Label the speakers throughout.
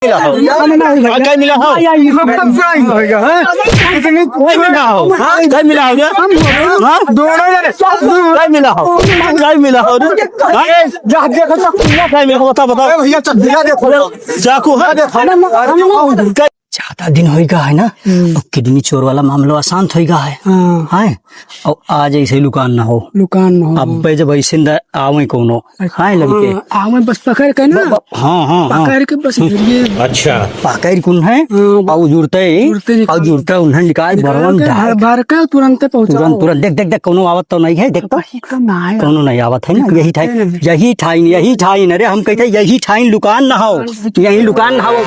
Speaker 1: मिला हो क्या मिला हो क्या मिला हो क्या मिला हो क्या मिला हो बता बताओ भैया चाकू है
Speaker 2: ज्यादा दिन होगा है ना। अब किडनी चोर वाला मामला शांत होगा है और आज ऐसे लुकान ना हो अब जब ऐसे आवे कोनो है लड़के
Speaker 3: आवे बस पकड़ के ना
Speaker 2: हाँ
Speaker 3: पकड़ के बस
Speaker 1: अच्छा
Speaker 2: पकड़ कौन है और जुड़ते उन्हें निकाल बरवन
Speaker 3: भर के तुरंत पहुंचा
Speaker 2: तुरंत देख कोनो आवत तो नहीं है। देख तो कोनो नहीं आवत है ना। यही ठाइन अरे हम कहते यही ठाइन लुकान ना हो यही लुकान ना हो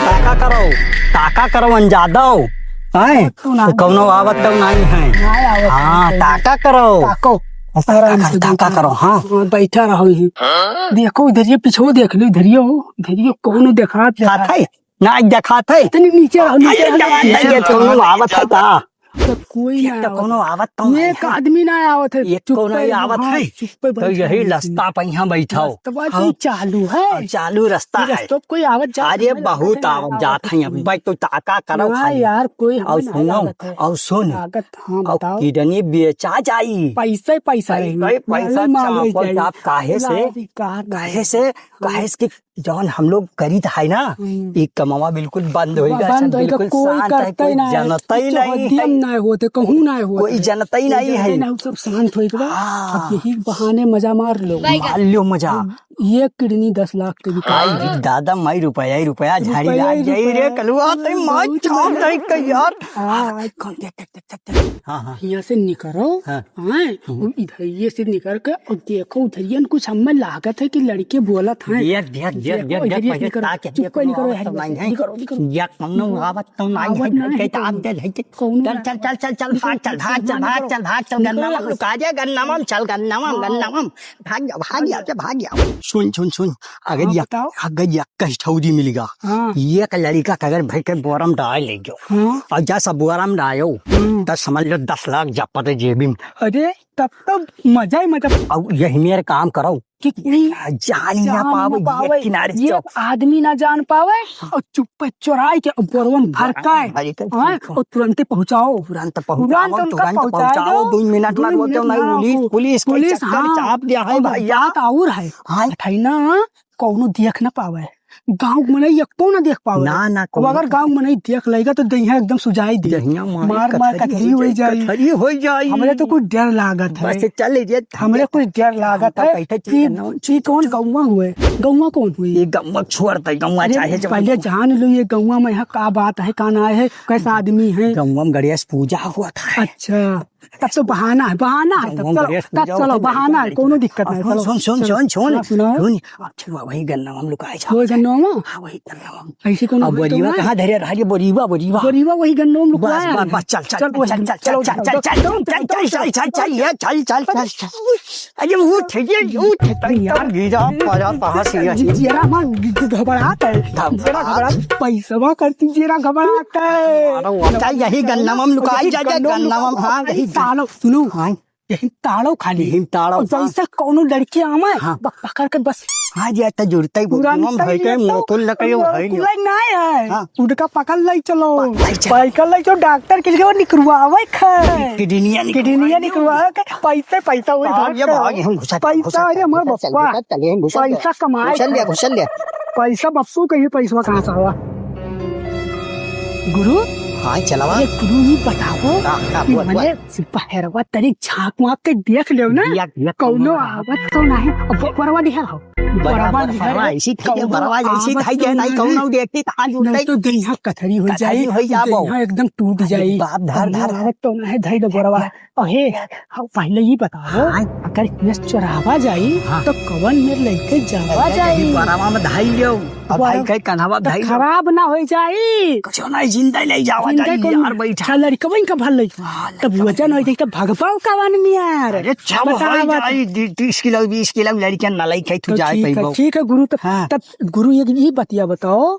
Speaker 2: ताका करो अंजादा हो है कोनो आवत तो नहीं है। हाँ ताका करो ताका करो हाँ
Speaker 3: बैठा रहो देखो इधर पिछो देख लो इधर कौन देखा
Speaker 2: ना दिखात है
Speaker 3: नीचे
Speaker 2: कोनो आवत है ता
Speaker 3: कोई
Speaker 2: कोनो आवत तो
Speaker 3: एक आदमी ना आवत है
Speaker 2: कोनो आवत है तो यही रास्ता पे यहाँ बैठो चालू रास्ता है
Speaker 3: तो कोई आवत जा
Speaker 2: अरे बहुत आवत जात है भाई तो ताका करो
Speaker 3: यार कोई
Speaker 2: और सुनो और सुन किडनी बेचा जाई
Speaker 3: पैसा
Speaker 2: आप काहे से कि जौन हम लोग करीत है ना ये कमावा बिल्कुल बंद होगा बिल्कुल शांत है कोई जनता ही नहीं
Speaker 3: होते कहूँ ना हो
Speaker 2: कोई जनता ही नहीं है
Speaker 3: सब शांत हो यही बहाने मजा मार लो
Speaker 2: मजा
Speaker 3: ये किडनी 10 लाख के
Speaker 2: बिकाई दादा मई रुपया झाड़ी लाग जाई रे कलुआ ते मत छाप दई के यार हां
Speaker 3: यहाँ से निकलो इधर ये से निकल के और देखो उधरियन कुछ हमें लागत है कि लड़के बोला था
Speaker 2: सुन अगर कहीं ठौरी मिलेगा ये लड़का अगर भाई के बोरम डाल ले जाओ और जैसा बोरम डालो तो समझ लो 10 लाख जपत जेबी में।
Speaker 3: अरे तब तो मजा ही
Speaker 2: और यही मेरे काम करो कि जान ना पावे किनारे
Speaker 3: ये आदमी ना जान पावे और चुप चुराई के बोरवन भरकाए और तुरंत पहुंचाओ
Speaker 2: तुरंत पहुंचाओ 2 मिनट लगो पुलिस चाप दिया है भैया
Speaker 3: और है ना कौनो देख ना पावे गाँव में नहीं ना देख पाओ
Speaker 2: ना
Speaker 3: अगर गाँव में नहीं देख लेगा तो दहिया एकदम सुझाई दे मार कथरी हो जाए हमें तो कुछ डर लागत है
Speaker 2: चल
Speaker 3: हमें कुछ डर लागत है कौन गौवा हुए गौवा कौन हुई
Speaker 2: ये गौवा छोड़ते गौवा चाहे
Speaker 3: पहले जान लो ये गौवा में यहाँ का बात है कौन आए है कैसा आदमी है
Speaker 2: गौवा में गणेश पूजा हुआ था।
Speaker 3: अच्छा तब तो बहाना है तब चलो बहाना है कोनो दिक्कत नहीं।
Speaker 2: सुन वही गन्ना हम लोग आए
Speaker 3: वही गन्ना में
Speaker 2: वही गन्ना
Speaker 3: ऐसे कोनो
Speaker 2: बोरीवा कहाँ धरे रहा बोरीवा
Speaker 3: वही गन्ना में
Speaker 2: बस चल अरे उठ यार गिरा पाजा पहाड़ से
Speaker 3: जेरा मन घबराता है पैसा करती जेरा घबराता है
Speaker 2: यही गन्ना में लुकाई जा गन्ना में हाँ यही
Speaker 3: तालो सुनो यही तालो खाली जैसे कोनो लड़की आवे पकड़ के बस
Speaker 2: हाँ जाता जुड़ता ही भाई के मोटल लकड़ी
Speaker 3: है नहीं है उड़का पकड़ ले चलो डॉक्टर के लिए निकलवावे किडनी निकलवावे पैसा वही पैसा अरे हमार बप्पा पैसा कमाए
Speaker 2: घुसल ले
Speaker 3: पैसा बप्पू कहिए पैसा कहाँ से हुआ गुरु
Speaker 2: हाँ चलावा
Speaker 3: गुरु ही बताओ मैंने सिपहरवा तरीक झाँक माक के देख ले ना कौनो आवत तो नहीं अब परवा दिखा हो
Speaker 2: ऐसी नहीं कौनो देखती
Speaker 3: तो गैया कथरी हो जाए एकदम टूट जाए आवत तो नहीं धई दो बरवा अहे पहले ही बताओ अगर केस चुरावा जाई तो कवन में लेके जावा जाई
Speaker 2: बरवा में धाई लियो भाई कई कन्हवा धाई
Speaker 3: खराब ना हो जाई
Speaker 2: कुछ नहीं जिंदा ले जावा जाई यार बैठा
Speaker 3: लड़का बन का भल ले तब वजन हो जाई तब भगपाओ कवन में यार
Speaker 2: अरे छब हो जाई 30 किलो 20 किलो लड़का न लाई खाई तू जाए
Speaker 3: ठीक है गुरु तब गुरु ये बतिया बताओ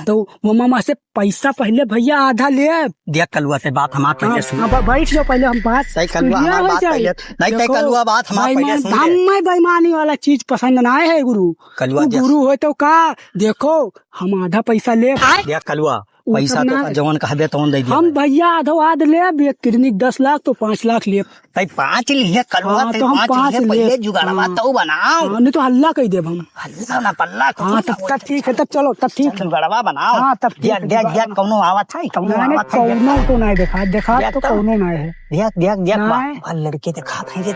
Speaker 3: तो वो मामा से पैसा पहले भैया आधा ले
Speaker 2: देख कलुआ से बात हम पहले सुन
Speaker 3: बैठ जाओ पहले हम बात
Speaker 2: सही कलुआ हमारी बात पहले नहीं कलुआ बात हम पहले सुन
Speaker 3: हमें बेईमानी वाला चीज पसंद ना है गुरु
Speaker 2: कलुआ
Speaker 3: गुरु हो तो का देखो देखो हम आधा पैसा ले
Speaker 2: देख कलुआ पैसा तो जवन कहबे तवन दे दिया
Speaker 3: हम भैया आधो आध ले क्लिनिक 10 लाख तो 5 लाख ले
Speaker 2: भाई 5 लिए कलुआ
Speaker 3: हाँ, तो हम 5 ले
Speaker 2: पहले जुगाड़वा तो बनाओ
Speaker 3: नहीं तो हल्ला कह देब हम।
Speaker 2: हल्ला ना पल्ला
Speaker 3: हाँ तब ठीक है, तब चलो तब ठीक है।
Speaker 2: जुगाड़वा बनाओ
Speaker 3: हाँ तब ठीक है।
Speaker 2: देख देख कौनो आवत है कौनो
Speaker 3: नहीं
Speaker 2: आवत है
Speaker 3: कौनो तो नहीं देखा तो कौनो नहीं है।
Speaker 2: देख देख देख
Speaker 3: नहीं।
Speaker 2: वाह लड़के दिखा थे ये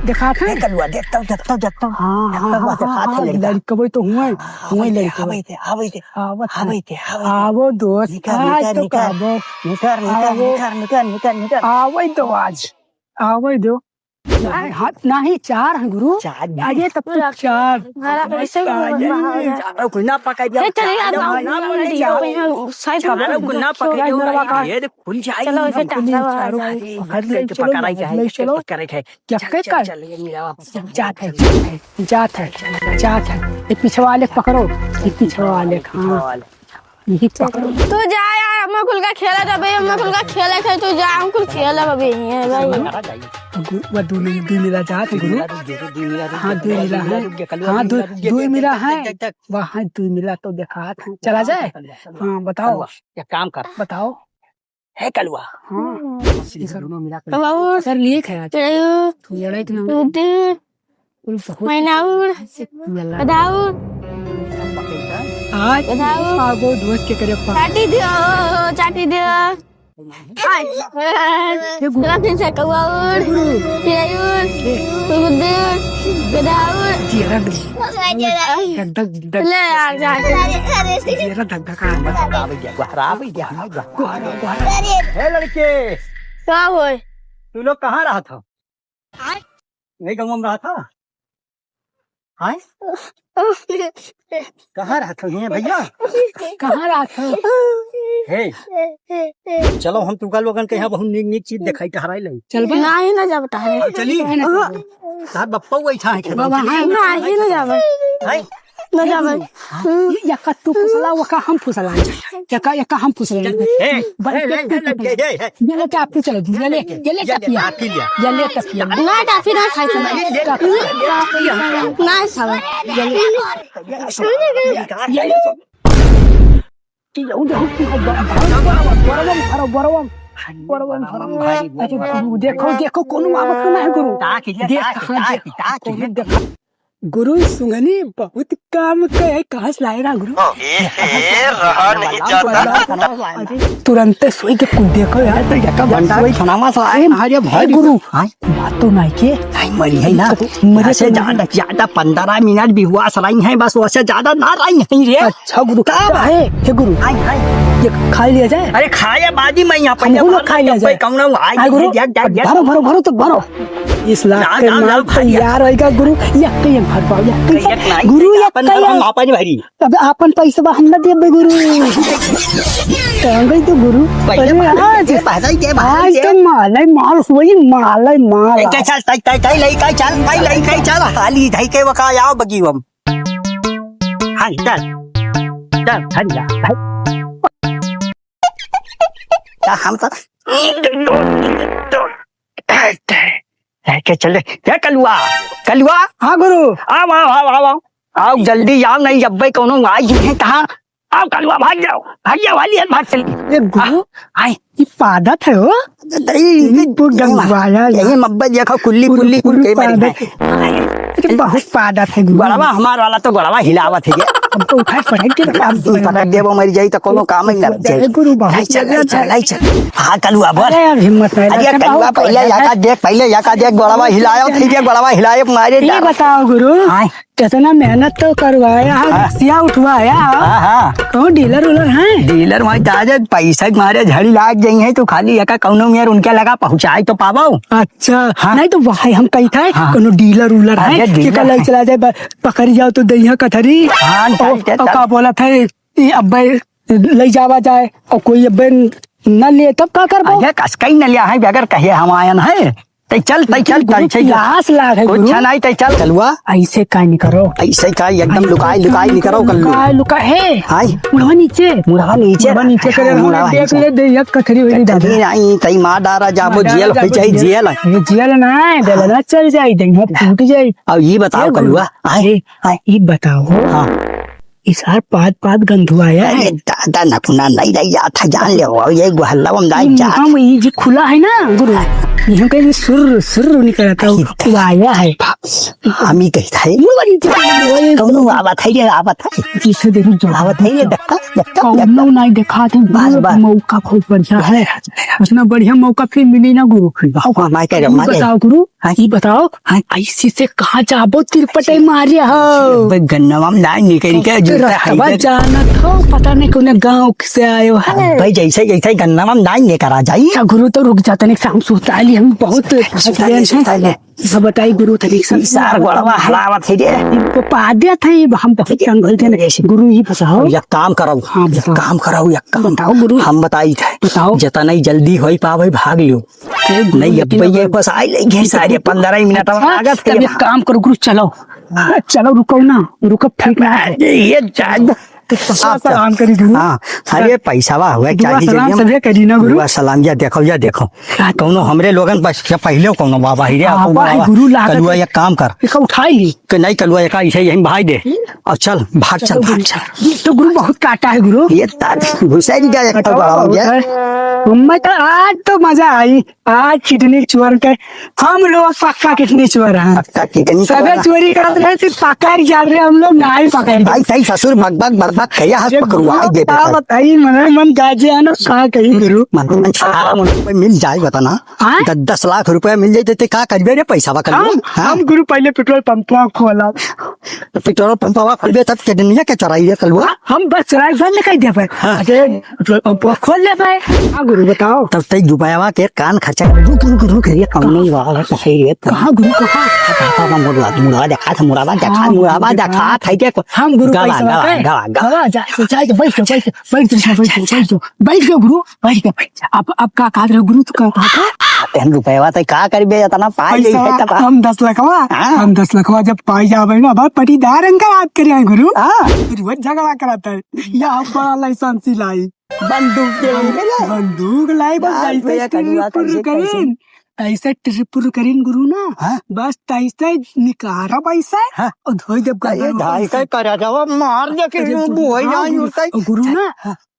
Speaker 3: देखा था
Speaker 2: कलुआ देखता हूं
Speaker 3: हाँ लड़कबे तो हुए लड़के आवो दोस्त आवो तो आज आवो दो नहीं 4 है गुरु आगे तब तक 4
Speaker 2: ना पकाई दिया ना पकाई ये खुल जाए
Speaker 3: चलो इसे जात है ये पीछे वाले पकड़ो, ये पीछे वाले हाँ यही पकड़ो।
Speaker 4: तू जा यार, अम्मा खुल का खेला था भाई, अम्मा खुल का खेला खेल तू जा, हम खुल खेला अभी है भाई।
Speaker 3: वो दो मिला जात गुरु हाँ 2 मिला है हाँ 2 मिला है वहाँ 2 मिला तो देखा चला जाए। हाँ बताओ
Speaker 2: क्या काम कर
Speaker 3: बताओ
Speaker 2: है कलुआ
Speaker 3: हाँ
Speaker 4: बाबू
Speaker 3: सर लिख है आज वो दोस्त के करे
Speaker 4: चाटी दियो फिर से कौआउर फिरायुर ले यार जा
Speaker 2: हे लड़के
Speaker 4: क्या हुआ?
Speaker 2: तू लोग कहाँ रहा था? नहीं गाँव में रहा था? हाय कहाँ रहा था ये भैया?
Speaker 3: कहाँ रहा था?
Speaker 2: हे चलो हम तुका लोगन के यहाँ बहुत नीक चीज दिखाई टहराई ले
Speaker 3: चल
Speaker 4: नहीं ना जा बता
Speaker 2: चलिए साथ बप्पा बैठा है
Speaker 3: बाबा
Speaker 4: नहीं ना जा
Speaker 2: हाय
Speaker 4: ना जा भाई
Speaker 3: यका तू फुसला वका हम फुसला यका हम फुसला ये क्या आप चलो ये
Speaker 4: ना टाफी ना खाई ना सब
Speaker 3: देखो कौन आवत ना है गुरु गुरु सुंगनी बहुत काम के कहाँ से लाएगा गुरु
Speaker 5: रहा नहीं जाता
Speaker 3: तुरंत सोई के कुछ देखो यार तो यका भंडारी खानावा से आए हमारे भाई गुरु बात तो नहीं के
Speaker 2: मरी है ना मरे से ज्यादा 15 मिनट भी हुआ सराई है बस वैसे ज्यादा ना रही है रे।
Speaker 3: अच्छा गुरु कब है हे गुरु ये खा लिया जाए।
Speaker 2: अरे खाया बाजी मैं यहाँ पे
Speaker 3: खा लिया जाए गुरु भरो तो भरो इस लाख के माल तैयार होएगा गुरु एक भर पाओ गुरु
Speaker 2: हम आपन भाई
Speaker 3: अब अपन पैसा हम ना देबे गुरु गई तो गुरु आज तो माल वही माल
Speaker 2: चल हाली धई के वका आओ बगी हम हां चल हरिया हम तो चले क्या कलुआ
Speaker 3: हाँ गुरु
Speaker 2: आओ जल्दी आओ नहीं जब भाई कोनो आई है कहाँ आओ कलुआ भाग जाओ वाली है भाग चली
Speaker 3: गुरु
Speaker 2: आई
Speaker 3: ये पादत है हो
Speaker 2: यही मब्बा देखो कुल्ली
Speaker 3: बहुत पादत है
Speaker 2: गड़वा हमारा वाला तो गड़वा हिलावत है
Speaker 3: हम तो उठाए पड़े
Speaker 2: देवो मर जाई तो कोनो काम ही लग जाए
Speaker 3: गुरु बहुत
Speaker 2: चल हाँ कलुआ बोल
Speaker 3: हिम्मत
Speaker 2: अरे कलुआ पहले याका देख गड़वा हिलायो ठीक है गड़वा हिलाए मारे
Speaker 3: ये बताओ गुरु कितना मेहनत तो करवाया सिया उठवाया कौन डीलर
Speaker 2: वहाँ ताजे पैसा मारे झड़ी लाग गई है तो खाली यका कौनो मेर उनके लगा पहुँचाई तो पावो।
Speaker 3: अच्छा नहीं तो भाई हम कही था कोनो डीलर उलर है लग चला जाए पकड़ जाओ तो दहिया कथरी का बोला था अब्बे ले जावा जाए और कोई अब्बे न ले तब का कर
Speaker 2: कसकई न लिया है बगैर कहे हम आयन है चल
Speaker 3: लाश लाग है
Speaker 2: कुछ नहीं चल चलुआ
Speaker 3: ऐसे का नहीं करो
Speaker 2: एकदम लुकाई नहीं करो
Speaker 3: लुका है
Speaker 2: हाय
Speaker 3: मुड़ा नीचे करे देख ले दे कथरी हुई दादी
Speaker 2: नहीं तई मां डारा जाबो जेल हो जाए
Speaker 3: जेल ना बेलना चल जाए देंगे टूट जाए
Speaker 2: अब ये बताओ कलुआ
Speaker 3: ये बताओ इस हर पात गंधुआया है।
Speaker 2: अरे दादा नकुना नहीं रही था जान ले वो ये गुहल्ला में नहीं जा
Speaker 3: हाँ ये जो खुला है ना गुरु, यहाँ कहीं सुर सुर निकल था वो आया है।
Speaker 2: हम ही कही था कौनो आवत है रे आवत है
Speaker 3: किसे देखो जो
Speaker 2: आवत है रे डक्का डक्का
Speaker 3: कौनो नहीं देखा थे
Speaker 2: बस।
Speaker 3: मौका बहुत बढ़िया है, इतना बढ़िया मौका फिर मिली ना गुरु।
Speaker 2: मैं कह रहा
Speaker 3: ये
Speaker 2: हूँ
Speaker 3: बताओ गुरु, ये बताओ ऐसी से कहाँ जाबो तिरपटे मारिया हो
Speaker 2: गन्नवा में नहीं निकल के
Speaker 3: रास्ता जाना था, पता नहीं कौन गाँव से आयो है
Speaker 2: भाई जैसे जैसे गन्नवा में नहीं लेकर आ जाइए
Speaker 3: क्या गुरु तो रुक जाते नहीं, शाम सुता ली हम बहुत एक्सपीरियंस है। सब बताइए गुरु तरीक से
Speaker 2: सार गोड़वा हलावत है रे
Speaker 3: इनको पाद्या था ये हम बहुत जंगल थे ना गुरु, ये बताओ
Speaker 2: एक काम करो
Speaker 3: हाँ,
Speaker 2: एक
Speaker 3: बताओ।
Speaker 2: काम करो एक काम
Speaker 3: बताओ गुरु।
Speaker 2: हम बताई थे
Speaker 3: बताओ।
Speaker 2: जितना ही जल्दी हो पावे भाग लियो नहीं अब ये बस आई लेंगे सारे 15 मिनट में आगत
Speaker 3: तब एक काम करो गुरु, चलो चलो रुको ना, रुको ठीक ना है
Speaker 2: ये जाद
Speaker 3: सलाम करी गुरु।
Speaker 2: हाँ अरे पैसा वा हुआ
Speaker 3: दुआ सलाम सबे करी ना गुरु।
Speaker 2: दुआ सलाम या देखो कौनो हमरे लोगन बस पहले कौनो बाबा ही रे
Speaker 3: बाबा ही गुरु लागत
Speaker 2: कलुआ एक काम कर
Speaker 3: इसका उठाई ली
Speaker 2: कि नहीं कलुआ एक ऐसे यहीं भाई दे और चल भाग चल
Speaker 3: तो गुरु बहुत काटा है गुरु।
Speaker 2: ये तार घुसाई गया एक तो बड़ा हो गया
Speaker 3: मैं तो आज तो मजा आई, आज कितनी चोर के हम लोग पक्का कितनी चोर हैं,
Speaker 2: पक्का कितनी
Speaker 3: सबे चोरी करते रहे सिर्फ पकड़ जा रहे हम लोग नहीं पकड़।
Speaker 2: भाई सही ससुर भगभग बरभग कया हाथ पकड़वा दे
Speaker 3: बताइए मन गाजे आनो कहा कहीं गुरु
Speaker 2: मन छाड़ा मन मिल जाए बता ना
Speaker 3: हाँ?
Speaker 2: 10 लाख रुपया मिल जाते ते का करबे रे पैसा बा
Speaker 3: हम गुरु पहले पेट्रोल पंप खोला,
Speaker 2: पेट्रोल पंपवा खोलबे तब के दुनिया के चोराई रे कलवा
Speaker 3: हम बस चुराई बंद कर दे पेट्रोल पंप खोल ले पाए। हाँ गुरु बताओ
Speaker 2: तब तक रुपयावा के कान खर्चा रुक करिए कौनो वाला सही रे
Speaker 3: कहाँ गुरु कहाँ
Speaker 2: मुड़ा देखा था मुराबा देखा था के
Speaker 3: हम गुरु
Speaker 2: गवा
Speaker 3: पैसा
Speaker 2: गवा
Speaker 3: लगाए।
Speaker 2: गवा गवा
Speaker 3: हाँ, जा बैठ अब का कहा रहे गुरु, तो कहा था
Speaker 2: तेन रुपया तो का करबे इतना पाई ले
Speaker 3: पैसा हम 10 लाखवा
Speaker 2: हाँ।
Speaker 3: हम 10 लाखवा जब पाई जावे ना अब पटीदार अंकल याद करे हैं गुरु,
Speaker 2: हां
Speaker 3: फिर वो झगड़ा कराता है या हम बड़ा लाइसेंस लाई बंदूक लाई बस ऐसे ट्रिपुर करीन ऐसे ट्रिपुर करीन गुरु ना
Speaker 2: हाँ।
Speaker 3: बस ऐसे निकारा पैसा
Speaker 2: हाँ।
Speaker 3: और धोई जब
Speaker 2: ढाई का करा जावा मार दे के बोई जाई उड़ता
Speaker 3: गुरु ना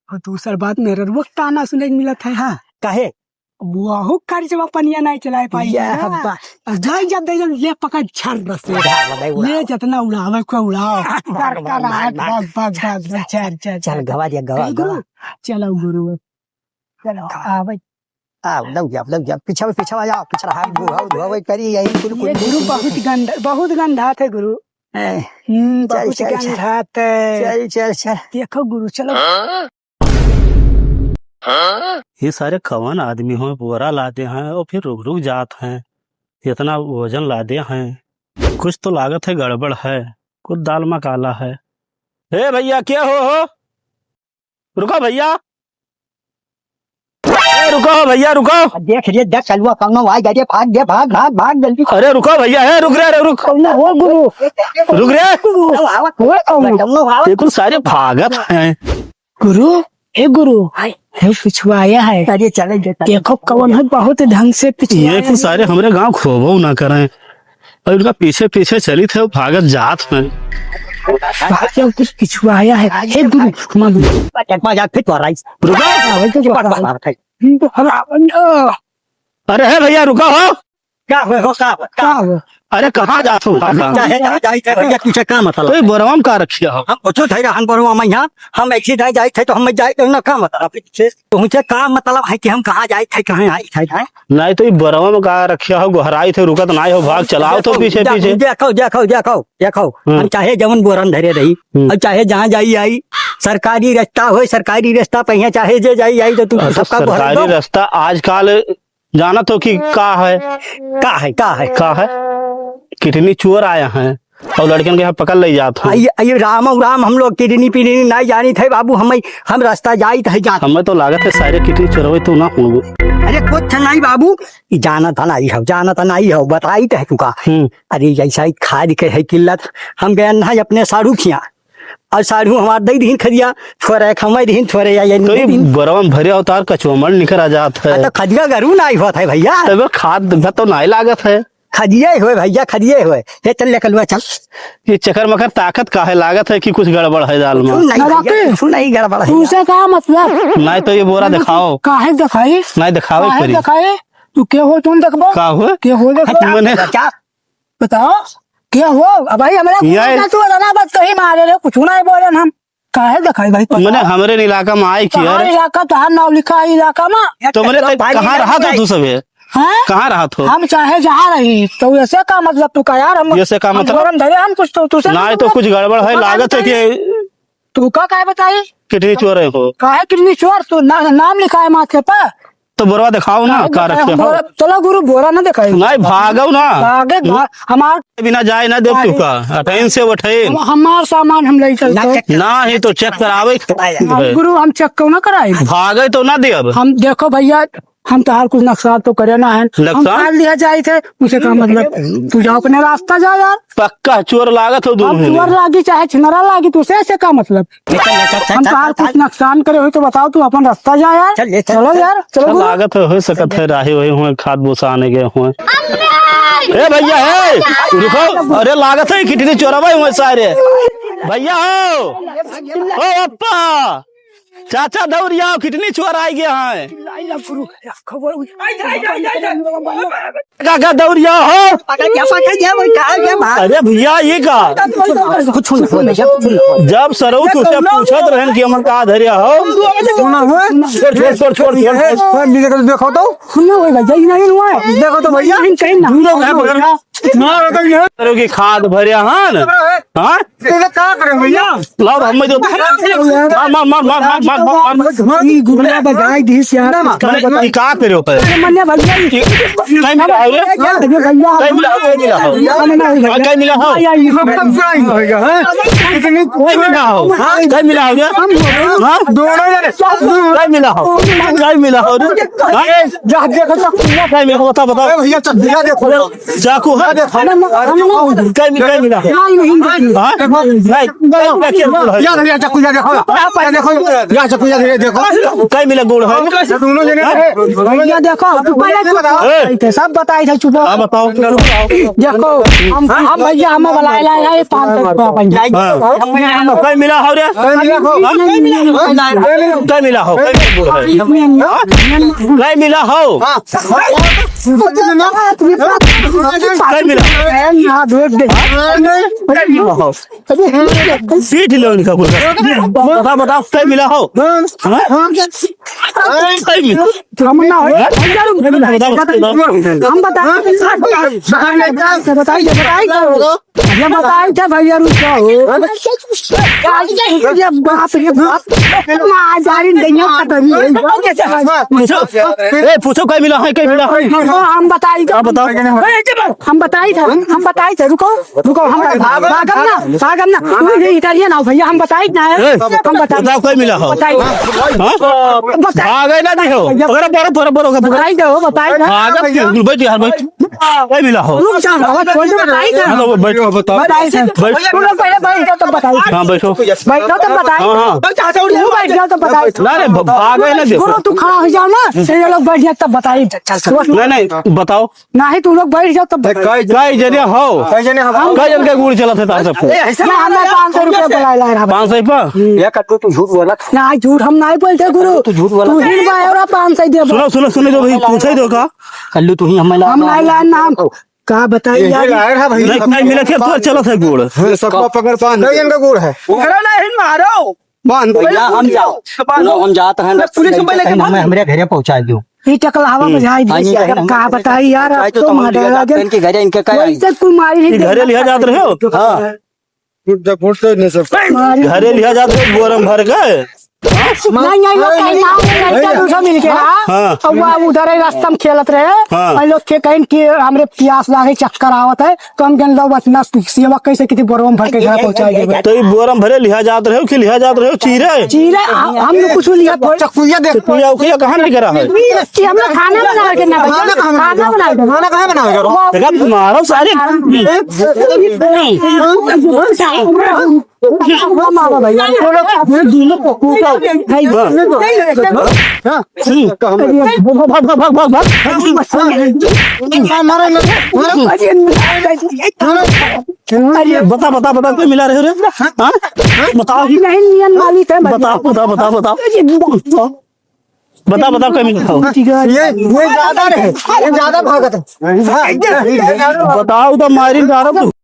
Speaker 3: और दूसरा बात मेरे वो ताना सुने को मिला था
Speaker 2: हां काहे
Speaker 3: वो कर जब पनिया नहीं चलाए पाई जाई जब दे ले पकड़ छर रसे ले जितना उड़ावे को उड़ाओ कर भाग भाग भाग चल
Speaker 2: गवा दिया गवा
Speaker 3: गुरु चलो गुरु चलो आवे
Speaker 2: लग जा पीछे आ जाओ पीछे हाथ धोवा करी यही
Speaker 3: ये गुरु बहुत गंधा थे गुरु, बहुत गंधा थे।
Speaker 2: चल
Speaker 3: देखो गुरु चलो
Speaker 1: ये सारे कवन आदमी हो बोरा लाते हैं और फिर रुक रुक जाते हैं, इतना वजन लादे हैं, कुछ तो लागत है गड़बड़ है, कुछ दाल में काला है। हे भैया क्या हो रुको भैया, रुको भैया रुको,
Speaker 2: देख कलुआ कौनो आ गया भाग जल्दी
Speaker 1: अरे रुको भैया है रुक
Speaker 3: वो गुरु
Speaker 1: रुक रे देखो सारे भागत हैं।
Speaker 3: गुरु हे गुरु है पिछवाया है,
Speaker 2: अरे चले
Speaker 3: देखो कौन है बहुत ढंग से
Speaker 1: ये
Speaker 3: पिछवाया
Speaker 1: तो सारे हमारे गांव खोबो ना करें और उनका पीछे पीछे चली थे भागत जात में
Speaker 3: कुछ पिछवाया है। हे गुरु
Speaker 1: अरे है भैया रुका हो
Speaker 3: क्या हुआ
Speaker 1: अरे कहाँ जाते हो
Speaker 2: पीछे का मतलब
Speaker 1: तो बोरवा में का रखिया हो
Speaker 2: हम पूछो थे हम बोलवा मैं यहाँ हम ऐसे नहीं जाए थे तो हम जाए तो ना का मतलब तुमसे का मतलब है कि हम कहाँ जाए थे कहाँ आए थे
Speaker 1: नहीं तो बोरवा में का रखिया हो गोहराई थे रुकत ना हो भाग चलाओ तो पीछे पीछे
Speaker 2: देखो हम चाहे जवन बोरन धरे रही और चाहे जहाँ जाई आई सरकारी रास्ता हो सरकारी रास्ता पे चाहे जे जाई आई तो तुम सबका
Speaker 1: सरकारी रास्ता आजकल जाना तो कि का है कितनी चोर आया हैं और लड़कियों के यहाँ पकड़ ले जाते हैं।
Speaker 2: आइए राम हम लोग किडनी पीडनी नहीं जानी थे बाबू हम रास्ता जाई थे जाते
Speaker 1: हमें तो लागत है सारे कितनी चोरवे तो ना हूँ
Speaker 2: अरे कुछ नहीं बाबू जाना था नहीं हो बताई थे तुका अरे जैसा खाद के है किल्लत हम गए ना अपने साड़ू खिया और साड़ू हमारे दई दिन खदिया छोरे खमई दिन छोरे
Speaker 1: तो बरवा में भरे अवतार कचुमल निकल आ जाता है
Speaker 2: तो खदिया गरू नहीं होता है भैया
Speaker 1: खाद तो नहीं लागत है
Speaker 2: खदिए हुए भैया खदिए हुए। ये चल लेकर लुआ चल।
Speaker 1: ये चक्कर मकर ताकत का है, लागत है कि कुछ गड़बड़ है दाल में।
Speaker 2: तू नहीं गड़बड़ है।
Speaker 3: तुझसे क्या मतलब?
Speaker 1: नहीं तो ये बोरा दिखाओ।
Speaker 3: काहे दिखाई?
Speaker 1: नहीं दिखावे
Speaker 3: काहे
Speaker 1: करी
Speaker 3: दिखाई? तू क्या हो? तुम देखबो
Speaker 1: का हुआ
Speaker 3: क्या हो? देखो
Speaker 1: मैंने
Speaker 2: क्या
Speaker 3: बताओ क्या हो? अब भाई हमारा तू ना बात कहीं मारे रे, कुछ नहीं बोले हम। काहे दिखाई भाई?
Speaker 1: मैंने हमारे इलाका में आई की
Speaker 3: कहाँ इलाका? तो नाम लिखा है इलाका में।
Speaker 1: तो मैंने कहाँ रहा था तू सब?
Speaker 3: हैं?
Speaker 1: कहाँ रहा था?
Speaker 3: हम चाहे जहाँ रही तो ऐसे का मतलब तू का यार? हम
Speaker 1: ऐसे का मतलब?
Speaker 3: हम धरे हम कुछ तो तुझसे
Speaker 1: नहीं तो कुछ गड़बड़ है, लागत है कि
Speaker 3: तू का काहे बताई?
Speaker 1: कितनी चोर हो?
Speaker 3: काहे कितनी चोर? तू नाम लिखा है माथे पर।
Speaker 1: तो बोरा दिखाओ ना, का रखे हो?
Speaker 3: चलो गुरु बोरा ना दिखाई।
Speaker 1: नहीं भागो ना,
Speaker 3: आगे हमार
Speaker 1: बिना जाए ना देव तू का अठैन से वठैन
Speaker 3: हमार सामान हम ले चलते।
Speaker 1: ना ही तो चेक करावे
Speaker 3: गुरु हम चेक क्यों ना कराए?
Speaker 1: भागे तो ना दे। अब
Speaker 3: हम देखो भैया हम तो हर कुछ नक्शा तो करे ना है। हम फाड़ लिया जाए थे उसे का मतलब? तू जाओ अपने रास्ता जा यार।
Speaker 1: पक्का चोर लागत हो
Speaker 3: अब चोर लागी चाहे छिनरा लागी तो ऐसे का मतलब? हम तो हर कुछ नुकसान करे हुए तो बताओ, तू अपन रास्ता जा यार। चलो यार चलो।
Speaker 1: लागत हो सकत है, राही वही हुए खाद भूसा आने गए हुए। ए भैया है रुको, अरे लागत है कितनी चोरवा हुए सारे भैया हो। ओ अप्पा चाचा दौड़िया कितनी चोर आई गए हैं। काका दौड़िया हो। अरे भैया ये का जब सरऊ तुझसे पूछत रहन कि हम का धरिया हो। छोड़ छोड़ छोड़ छोड़
Speaker 3: देखो तो नहीं हुआ है। देखो तो भैया कहीं ना
Speaker 1: सरऊ की खाद भरिया हन। हाँ
Speaker 3: क्या करें भैया?
Speaker 1: लाओ हम तो मार मार मार मार मार मार मार मार
Speaker 3: गुड़िया बजाई दिस यार।
Speaker 1: मैंने का करे ऊपर
Speaker 3: मन्ने भैया
Speaker 1: नहीं मिला है रे नहीं मिला हो मिला हो कहीं मिला हो नहीं मिला हो कहीं मिला हो हां दोनों नहीं मिला हो कहीं मिला हो जा देखो कहीं मिला बता बताओ भैया चद्दिया देखो चाकू है कहीं मिला हां नहीं
Speaker 3: यार चाकू जा देखो या चाकू जा देखो
Speaker 1: कहीं मिला गुड़ है
Speaker 3: दोनों जगह भैया देखो पहले सब बताई था। चुप
Speaker 1: बताओ
Speaker 3: देखो हम भैया हम बुलाए लाए 500 रुपया पंचायत
Speaker 1: कहीं मिला हो रे कहीं मिला हो कहीं मिला हो कहीं मिला सीट लो इनका बता बताओ कहीं मिला हो कहीं मिला
Speaker 3: हम बताइए भैया बाप रे बाप
Speaker 1: पूछो कहीं मिला है कहीं मिला है
Speaker 3: हम बताई
Speaker 1: बताओ
Speaker 3: हम बताई थे रुको भागम ना इटालियन आओ भैया हम बताई ना हम
Speaker 1: बताओ कहीं मिला हो भागे ना दी हो
Speaker 3: बताई दो बताई
Speaker 1: बैठ यार बैठ कहीं मिला हो हाँ बैठो भागे ना देखो
Speaker 3: तू खड़ा हो जाओ ना ये लोग बैठ जाए तब बताई।
Speaker 1: नहीं बताओ
Speaker 3: नहीं तुम लोग बैठ जाओ तब
Speaker 1: कई जने हो कई जन के गुड़ चला था सबको
Speaker 3: 500 रुपया बुला ला
Speaker 1: 500 रुपया
Speaker 2: तू झूठ बोला
Speaker 3: ना झूठ हम नहीं बोलते गुरु
Speaker 2: तू झूठ बोला
Speaker 3: तू ही 500 दे
Speaker 1: सुनो दो भाई पूछे दो का
Speaker 2: कल्लू तू ही हम
Speaker 3: नहीं ला नाम का बताइए यार
Speaker 1: नहीं मिला थे तो चला था गुड़
Speaker 6: सबको पकड़ पान का गुड़ है
Speaker 3: नहीं मारो
Speaker 6: बांध
Speaker 2: भैया हम जाते हैं पुलिस हमारे घरे पहुंचा दो
Speaker 3: ये टकलावा बजाई दी का बताई यार तो मारेगा
Speaker 2: इनके घरे इनके का
Speaker 3: वैसे कोई मारी नहीं
Speaker 1: घरे लिया जाते रहे हो घरे लिया जाते हो बोरम भर गए
Speaker 3: नहीं दूसरा मिल गया और वो उधर रास्ता में खेलत रहे लोग के कहीं कि हमरे प्यास लागे चक्कर आवत है तो हम गन लोग अपना सेवा कैसे किसी बोरम भर के घर पहुंचाई दे।
Speaker 1: तो ये बोरम भरे लिया जाते रहे हो कि लिया जाते रहे हो चीरे
Speaker 3: हम लोग कुछ लिया
Speaker 6: चकुया देख
Speaker 1: चकुया कहाँ नहीं करा है
Speaker 3: कि हम लोग खाना बना के ना खाना बनाएगा
Speaker 1: तुम्हारा सारे
Speaker 3: मारा भैया दोनों पक्कू का
Speaker 1: बता बता बता कोई मिला रहे हो रे हाँ? बताओ
Speaker 3: नहीं मालिक है
Speaker 1: बताओ बताओ बताओ बताओ बता बता कोई मिला हो
Speaker 6: ये ज्यादा है, ये ज्यादा भागत है।
Speaker 1: बताओ तो मारी जा रहा तू